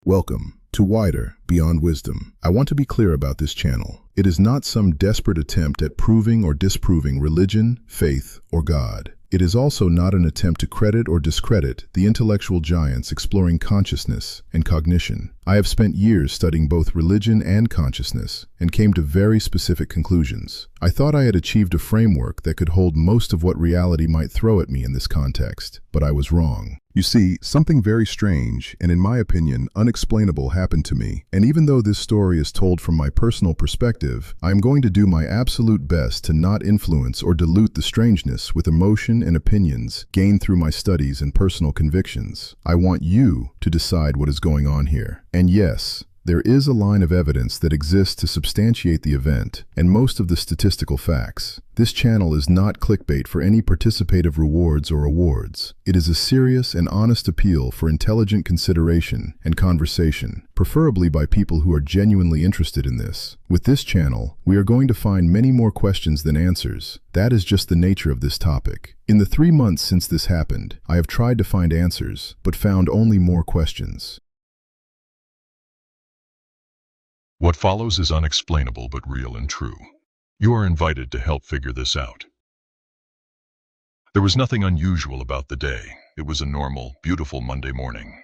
Welcome to Wider, Beyond Wisdom. I want to be clear about this channel. It is not some desperate attempt at proving or disproving religion, faith, or God. It is also not an attempt to credit or discredit the intellectual giants exploring consciousness and cognition. I have spent years studying both religion and consciousness and came to very specific conclusions. I thought I had achieved a framework that could hold most of what reality might throw at me in this context, but I was wrong. You see, something very strange and, in my opinion, unexplainable happened to me. And even though this story is told from my personal perspective, I am going to do my absolute best to not influence or dilute the strangeness with emotion and opinions gained through my studies and personal convictions. I want you to decide what is going on here. And yes, there is a line of evidence that exists to substantiate the event and most of the statistical facts. This channel is not clickbait for any participative rewards or awards. It is a serious and honest appeal for intelligent consideration and conversation, preferably by people who are genuinely interested in this. With this channel, we are going to find many more questions than answers. That is just the nature of this topic. In the 3 months since this happened, I have tried to find answers, but found only more questions. What follows is unexplainable but real and true. You are invited to help figure this out. There was nothing unusual about the day. It was a normal, beautiful Monday morning.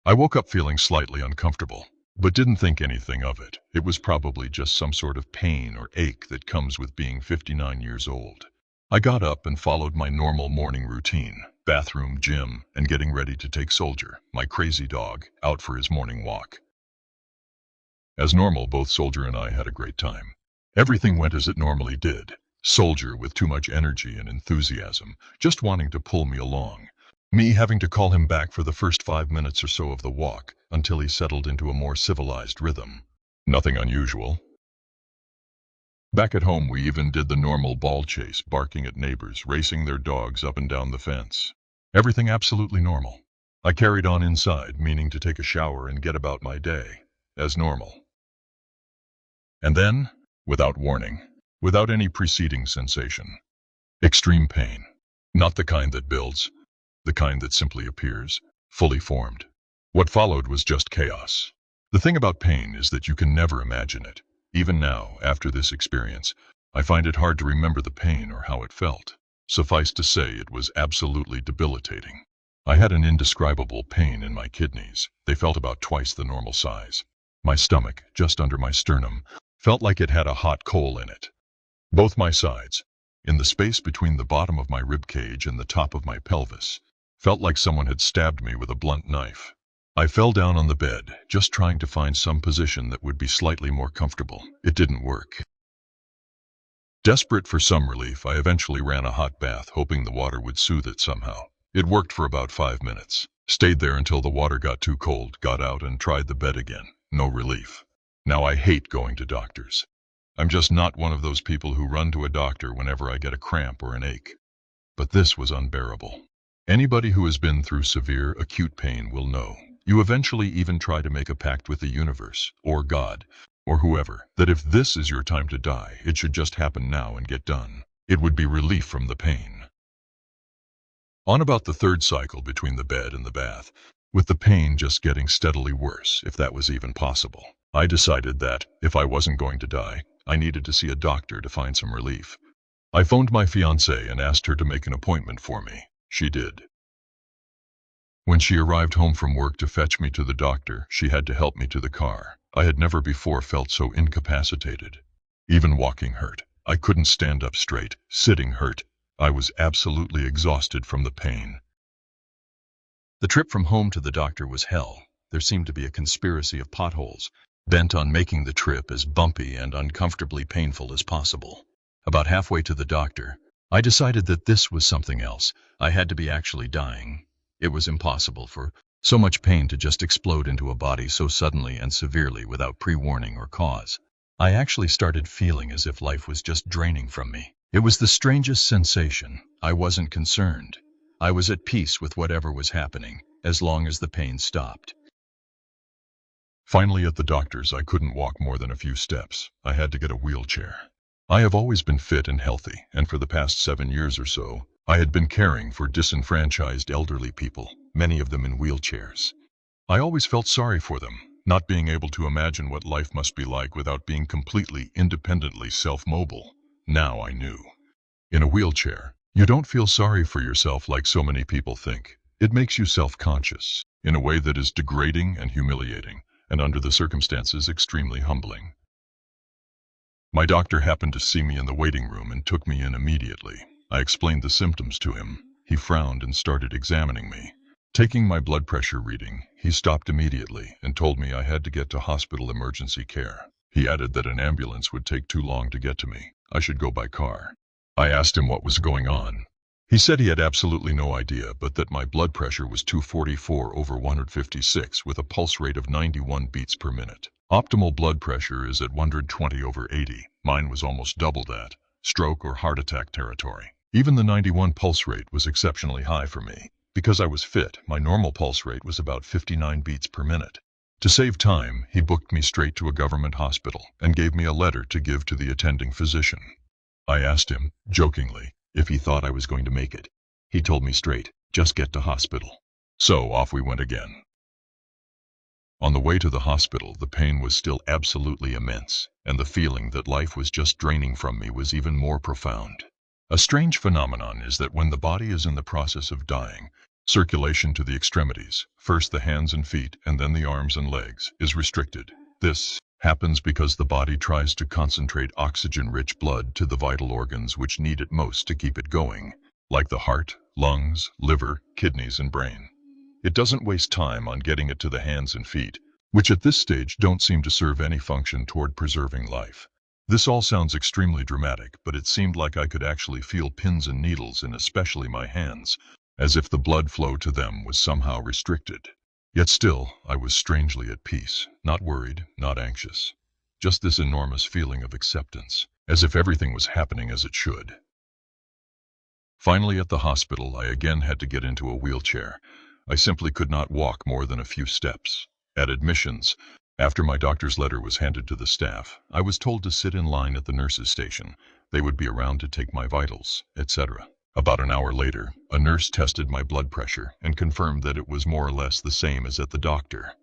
I woke up feeling slightly uncomfortable, but didn't think anything of it. It was probably just some sort of pain or ache that comes with being 59 years old. I got up and followed my normal morning routine: bathroom, gym, and getting ready to take Soldier, my crazy dog, out for his morning walk. As normal, both Soldier and I had a great time. Everything went as it normally did. Soldier with too much energy and enthusiasm, just wanting to pull me along. Me having to call him back for the first 5 minutes or so of the walk, until he settled into a more civilized rhythm. Nothing unusual. Back at home, we even did the normal ball chase, barking at neighbors, racing their dogs up and down the fence. Everything absolutely normal. I carried on inside, meaning to take a shower and get about my day, as normal. And then, without warning, without any preceding sensation, extreme pain. Not the kind that builds, the kind that simply appears, fully formed. What followed was just chaos. The thing about pain is that you can never imagine it. Even now, after this experience, I find it hard to remember the pain or how it felt. Suffice to say, it was absolutely debilitating. I had an indescribable pain in my kidneys. They felt about twice the normal size. My stomach, just under my sternum, felt like it had a hot coal in it. Both my sides, in the space between the bottom of my rib cage and the top of my pelvis, felt like someone had stabbed me with a blunt knife. I fell down on the bed, just trying to find some position that would be slightly more comfortable. It didn't work. Desperate for some relief, I eventually ran a hot bath, hoping the water would soothe it somehow. It worked for about 5 minutes. Stayed there until the water got too cold, got out and tried the bed again. No relief. Now I hate going to doctors. I'm just not one of those people who run to a doctor whenever I get a cramp or an ache. But this was unbearable. Anybody who has been through severe, acute pain will know. You eventually even try to make a pact with the universe, or God, or whoever, that if this is your time to die, it should just happen now and get done. It would be relief from the pain. On about the 3rd cycle between the bed and the bath, with the pain just getting steadily worse, if that was even possible, I decided that, if I wasn't going to die, I needed to see a doctor to find some relief. I phoned my fiancée and asked her to make an appointment for me. She did. When she arrived home from work to fetch me to the doctor, she had to help me to the car. I had never before felt so incapacitated. Even walking hurt. I couldn't stand up straight. Sitting hurt. I was absolutely exhausted from the pain. The trip from home to the doctor was hell. There seemed to be a conspiracy of potholes, bent on making the trip as bumpy and uncomfortably painful as possible. About halfway to the doctor, I decided that this was something else. I had to be actually dying. It was impossible for so much pain to just explode into a body so suddenly and severely without pre-warning or cause. I actually started feeling as if life was just draining from me. It was the strangest sensation. I wasn't concerned. I was at peace with whatever was happening, as long as the pain stopped. Finally, at the doctor's, I couldn't walk more than a few steps. I had to get a wheelchair. I have always been fit and healthy, and for the past 7 years or so, I had been caring for disenfranchised elderly people, many of them in wheelchairs. I always felt sorry for them. not being able to imagine what life must be like without being completely independently self-mobile. Now I knew. In a wheelchair, you don't feel sorry for yourself like so many people think. It makes you self-conscious in a way that is degrading and humiliating, and under the circumstances extremely humbling. My doctor happened to see me in the waiting room and took me in immediately. I explained the symptoms to him. He frowned and started examining me. Taking my blood pressure reading, he stopped immediately and told me I had to get to hospital emergency care. He added that an ambulance would take too long to get to me. I should go by car. I asked him what was going on. He said he had absolutely no idea, but that my blood pressure was 244/156 with a pulse rate of 91 beats per minute. Optimal blood pressure is at 120/80. Mine was almost double that, stroke or heart attack territory. Even the 91 pulse rate was exceptionally high for me. Because I was fit, my normal pulse rate was about 59 beats per minute. To save time, he booked me straight to a government hospital and gave me a letter to give to the attending physician. I asked him, jokingly, if he thought I was going to make it. He told me straight, just get to hospital. So off we went again. On the way to the hospital, the pain was still absolutely immense, and the feeling that life was just draining from me was even more profound. A strange phenomenon is that when the body is in the process of dying, circulation to the extremities, first the hands and feet and then the arms and legs, is restricted. This happens because the body tries to concentrate oxygen-rich blood to the vital organs which need it most to keep it going, like the heart, lungs, liver, kidneys, and brain. It doesn't waste time on getting it to the hands and feet, which at this stage don't seem to serve any function toward preserving life. This all sounds extremely dramatic, but it seemed like I could actually feel pins and needles in especially my hands, as if the blood flow to them was somehow restricted. Yet still, I was strangely at peace, not worried, not anxious. Just this enormous feeling of acceptance, as if everything was happening as it should. Finally at the hospital, I again had to get into a wheelchair. I simply could not walk more than a few steps. At admissions, after my doctor's letter was handed to the staff, I was told to sit in line at the nurse's station. They would be around to take my vitals, etc. About an hour later, a nurse tested my blood pressure and confirmed that it was more or less the same as at the doctor.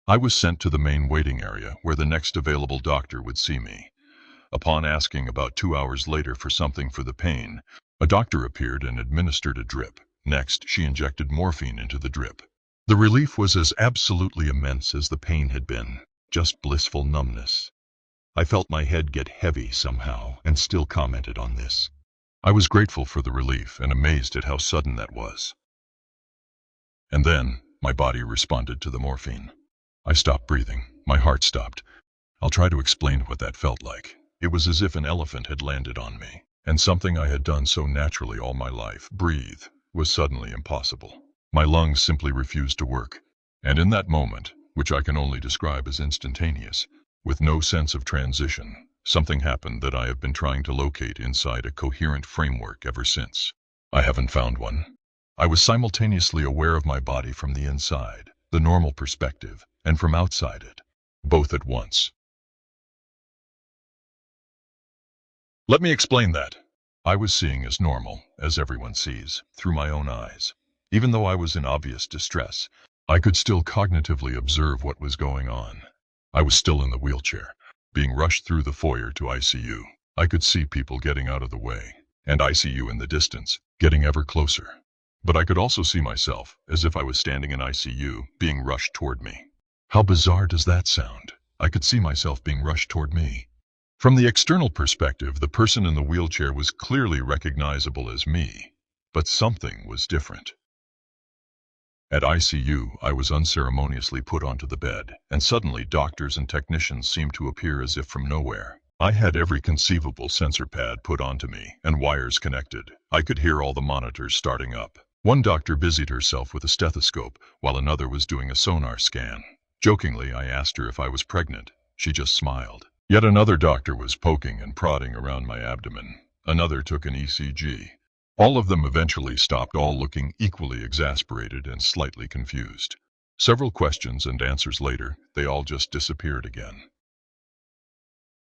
I was sent to the main waiting area where the next available doctor would see me. Upon asking about 2 hours later for something for the pain, a doctor appeared and administered a drip. Next, she injected morphine into the drip. The relief was as absolutely immense as the pain had been, just blissful numbness. I felt my head get heavy somehow and still commented on this. I was grateful for the relief and amazed at how sudden that was. And then, my body responded to the morphine. I stopped breathing. My heart stopped. I'll try to explain what that felt like. It was as if an elephant had landed on me, and something I had done so naturally all my life, breathe, was suddenly impossible. My lungs simply refused to work. And in that moment, which I can only describe as instantaneous, with no sense of transition, something happened that I have been trying to locate inside a coherent framework ever since. I haven't found one. I was simultaneously aware of my body from the inside, the normal perspective, and from outside it, both at once. Let me explain that. I was seeing as normal, as everyone sees, through my own eyes. Even though I was in obvious distress, I could still cognitively observe what was going on. I was still in the wheelchair, being rushed through the foyer to ICU. I could see people getting out of the way, and ICU in the distance, getting ever closer. But I could also see myself, as if I was standing in ICU, being rushed toward me. How bizarre does that sound? I could see myself being rushed toward me. From the external perspective, the person in the wheelchair was clearly recognizable as me, but something was different. At ICU, I was unceremoniously put onto the bed, and suddenly doctors and technicians seemed to appear as if from nowhere. I had every conceivable sensor pad put onto me, and wires connected. I could hear all the monitors starting up. One doctor busied herself with a stethoscope, while another was doing a sonar scan. Jokingly, I asked her if I was pregnant. She just smiled. Yet another doctor was poking and prodding around my abdomen. Another took an ECG. All of them eventually stopped, all looking equally exasperated and slightly confused. Several questions and answers later, they all just disappeared again.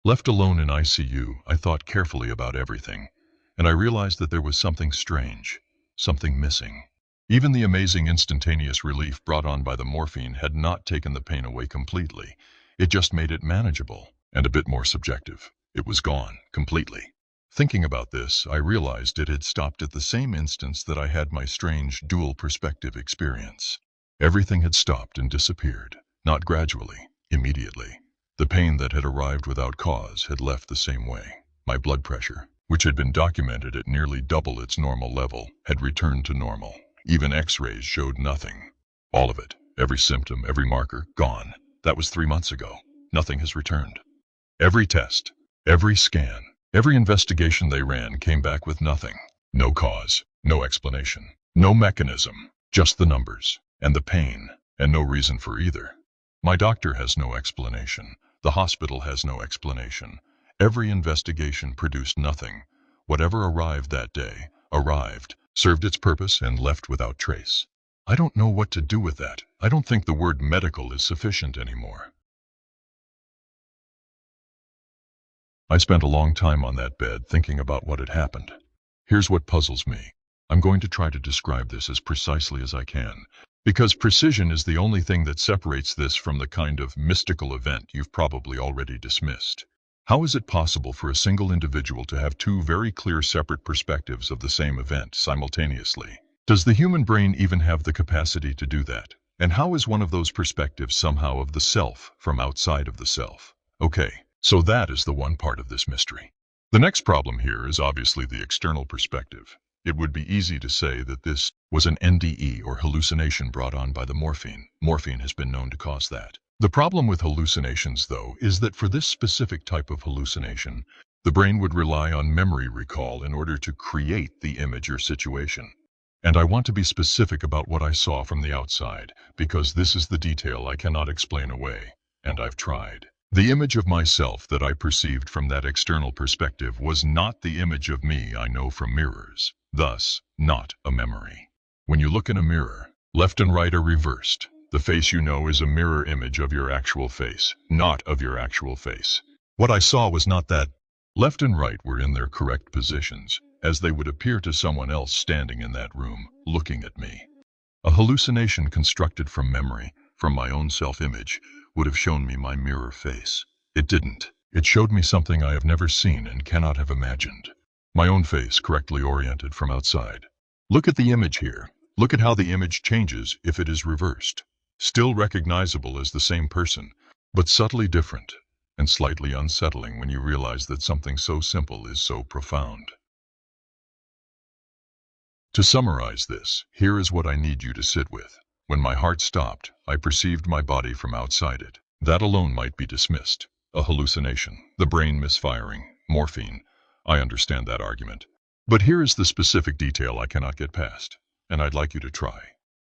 Left alone in ICU, I thought carefully about everything, and I realized that there was something strange, something missing. Even the amazing instantaneous relief brought on by the morphine had not taken the pain away completely. It just made it manageable and a bit more subjective. It was gone completely. Thinking about this, I realized it had stopped at the same instance that I had my strange dual perspective experience. Everything had stopped and disappeared, not gradually, immediately. The pain that had arrived without cause had left the same way. My blood pressure, which had been documented at nearly double its normal level, had returned to normal. Even X-rays showed nothing. All of it, every symptom, every marker, gone. That was 3 months ago. Nothing has returned. Every test, every scan, every investigation they ran came back with nothing. No cause, no explanation, no mechanism, just the numbers and the pain, and no reason for either. My doctor has no explanation. The hospital has no explanation. Every investigation produced nothing. Whatever arrived that day, arrived, served its purpose, and left without trace. I don't know what to do with that. I don't think the word medical is sufficient anymore. I spent a long time on that bed thinking about what had happened. Here's what puzzles me. I'm going to try to describe this as precisely as I can, because precision is the only thing that separates this from the kind of mystical event you've probably already dismissed. How is it possible for a single individual to have two very clear separate perspectives of the same event simultaneously? Does the human brain even have the capacity to do that? And how is one of those perspectives somehow of the self from outside of the self? Okay, so that is the one part of this mystery. The next problem here is obviously the external perspective. It would be easy to say that this was an NDE or hallucination brought on by the morphine. Morphine has been known to cause that. The problem with hallucinations, though, is that for this specific type of hallucination, the brain would rely on memory recall in order to create the image or situation. And I want to be specific about what I saw from the outside, because this is the detail I cannot explain away, and I've tried. The image of myself that I perceived from that external perspective was not the image of me I know from mirrors, thus, not a memory. When you look in a mirror, left and right are reversed. The face you know is a mirror image of your actual face, not of your actual face. What I saw was not that. Left and right were in their correct positions, as they would appear to someone else standing in that room, looking at me. A hallucination constructed from memory, from my own self-image, would have shown me my mirror face. It didn't. It showed me something I have never seen and cannot have imagined. My own face correctly oriented from outside. Look at the image here. Look at how the image changes if it is reversed. Still recognizable as the same person, but subtly different and slightly unsettling when you realize that something so simple is so profound. To summarize this, here is what I need you to sit with. When my heart stopped, I perceived my body from outside it. That alone might be dismissed. A hallucination, the brain misfiring, morphine. I understand that argument. But here is the specific detail I cannot get past, and I'd like you to try.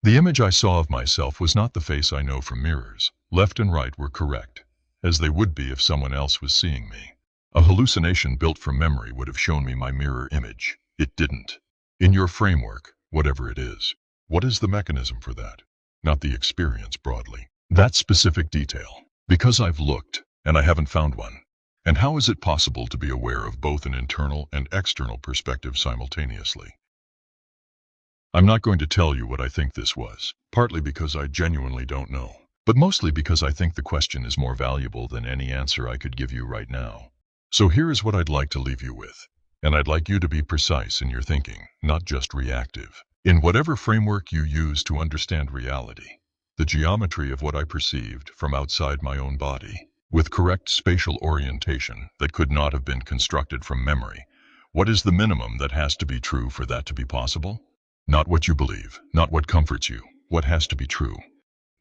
The image I saw of myself was not the face I know from mirrors. Left and right were correct, as they would be if someone else was seeing me. A hallucination built from memory would have shown me my mirror image. It didn't. In your framework, whatever it is, what is the mechanism for that? Not the experience broadly. That specific detail. Because I've looked, and I haven't found one. And how is it possible to be aware of both an internal and external perspective simultaneously? I'm not going to tell you what I think this was, partly because I genuinely don't know, but mostly because I think the question is more valuable than any answer I could give you right now. So here is what I'd like to leave you with, and I'd like you to be precise in your thinking, not just reactive. In whatever framework you use to understand reality, the geometry of what I perceived from outside my own body, with correct spatial orientation that could not have been constructed from memory, what is the minimum that has to be true for that to be possible? Not what you believe, not what comforts you, what has to be true.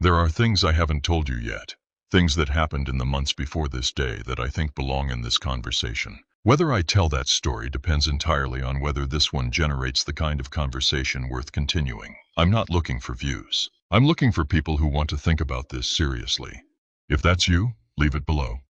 There are things I haven't told you yet, things that happened in the months before this day that I think belong in this conversation. Whether I tell that story depends entirely on whether this one generates the kind of conversation worth continuing. I'm not looking for views. I'm looking for people who want to think about this seriously. If that's you, leave it below.